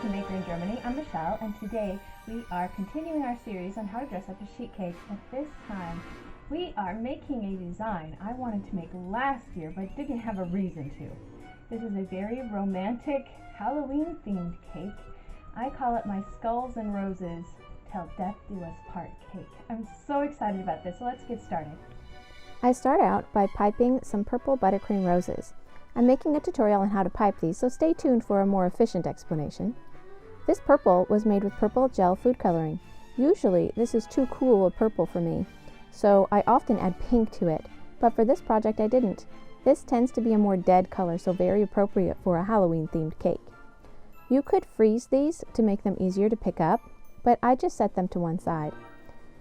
American Baker in Germany. I'm Michelle, and today we are continuing our series on how to dress up a sheet cake. But this time we are making a design I wanted to make last year but didn't have a reason to. This is a very romantic Halloween themed cake. I call it my Skulls and Roses Till Death Do Us Part cake. I'm so excited about this, so let's get started. I start out by piping some purple buttercream roses. I'm making a tutorial on how to pipe these, so stay tuned for a more efficient explanation. This purple was made with purple gel food coloring. Usually this is too cool a purple for me, so I often add pink to it, but for this project I didn't. This tends to be a more dead color, so very appropriate for a Halloween themed cake. You could freeze these to make them easier to pick up, but I just set them to one side.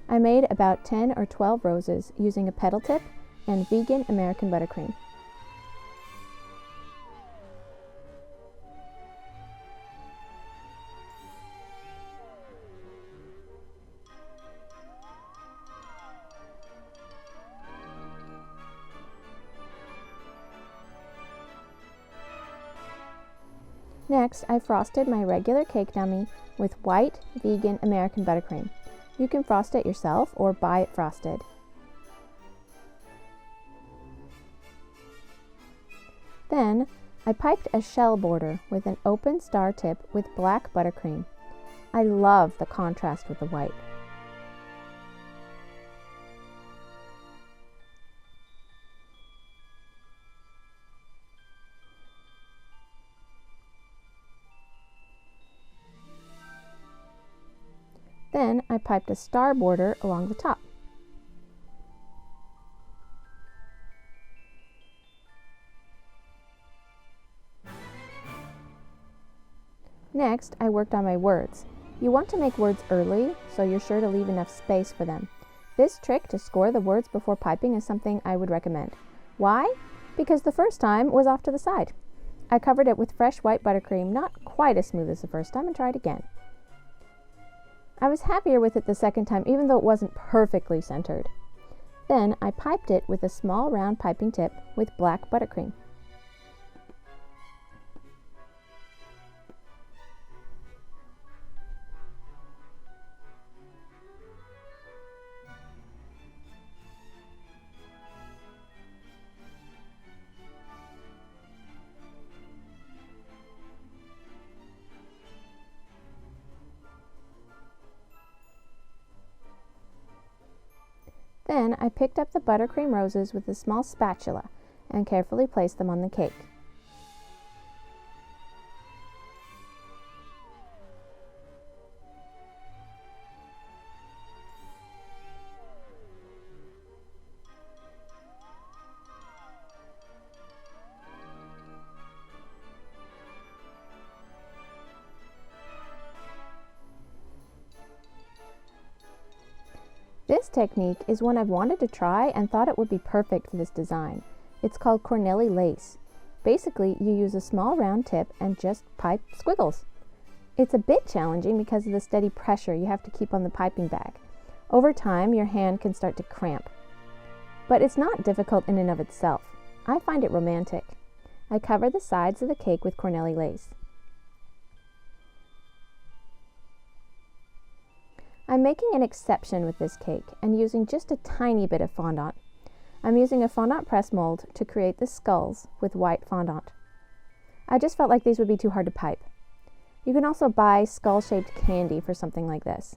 I made about 10 or 12 roses using a petal tip and vegan American buttercream. Next, I frosted my regular cake dummy with white vegan American buttercream. You can frost it yourself or buy it frosted. Then, I piped a shell border with an open star tip with black buttercream. I love the contrast with the white. Then I piped a star border along the top. Next, I worked on my words. You want to make words early, so you're sure to leave enough space for them. This trick to score the words before piping is something I would recommend. Why? Because the first time was off to the side. I covered it with fresh white buttercream, not quite as smooth as the first time, and tried again. I was happier with it the second time, even though it wasn't perfectly centered. Then I piped it with a small round piping tip with black buttercream. Then I picked up the buttercream roses with a small spatula and carefully placed them on the cake. This technique is one I've wanted to try and thought it would be perfect for this design. It's called Corneli lace. Basically, you use a small round tip and just pipe squiggles. It's a bit challenging because of the steady pressure you have to keep on the piping bag. Over time, your hand can start to cramp. But it's not difficult in and of itself. I find it romantic. I cover the sides of the cake with Corneli lace. I'm making an exception with this cake and using just a tiny bit of fondant. I'm using a fondant press mold to create the skulls with white fondant. I just felt like these would be too hard to pipe. You can also buy skull-shaped candy for something like this.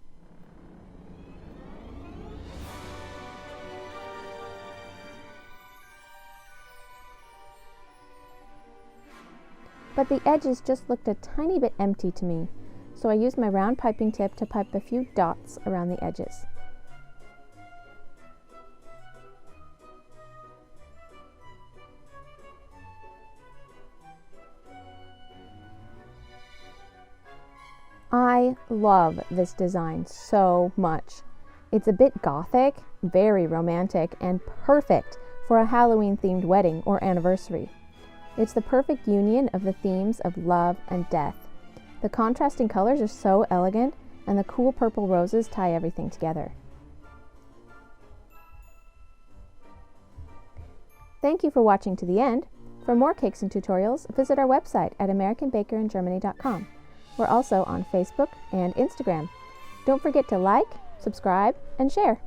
But the edges just looked a tiny bit empty to me, so I used my round piping tip to pipe a few dots around the edges. I love this design so much. It's a bit gothic, very romantic, and perfect for a Halloween-themed wedding or anniversary. It's the perfect union of the themes of love and death. The contrasting colors are so elegant, and the cool purple roses tie everything together. Thank you for watching to the end. For more cakes and tutorials, visit our website at americanbakeringermany.com. We're also on Facebook and Instagram. Don't forget to like, subscribe, and share.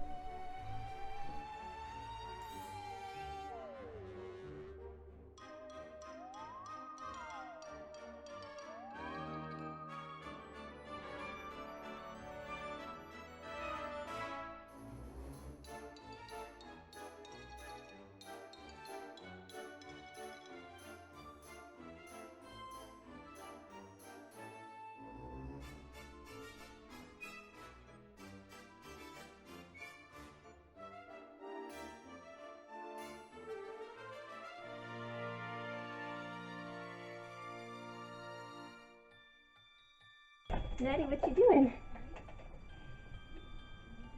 Natalie, what you doing?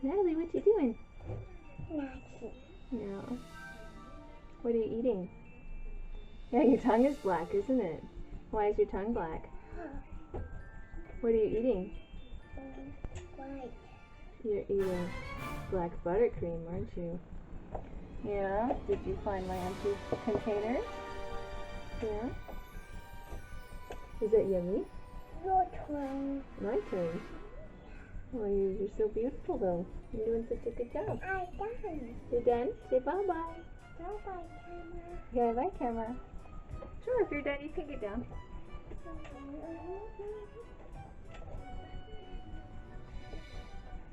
Natalie, what you doing? Nothing. No. What are you eating? Yeah, your tongue is black, isn't it? Why is your tongue black? What are you eating? White. You're eating black buttercream, aren't you? Yeah? Did you find my empty containers? Yeah? Is it yummy? Your turn. My turn. Well, you're so beautiful, though. You're doing such a good job. I done. You're done? Say bye-bye. Bye-bye, camera. Yeah, bye, camera. Sure, if you're done, you can get down.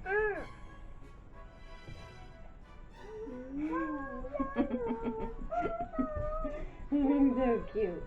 Ah. You're so cute.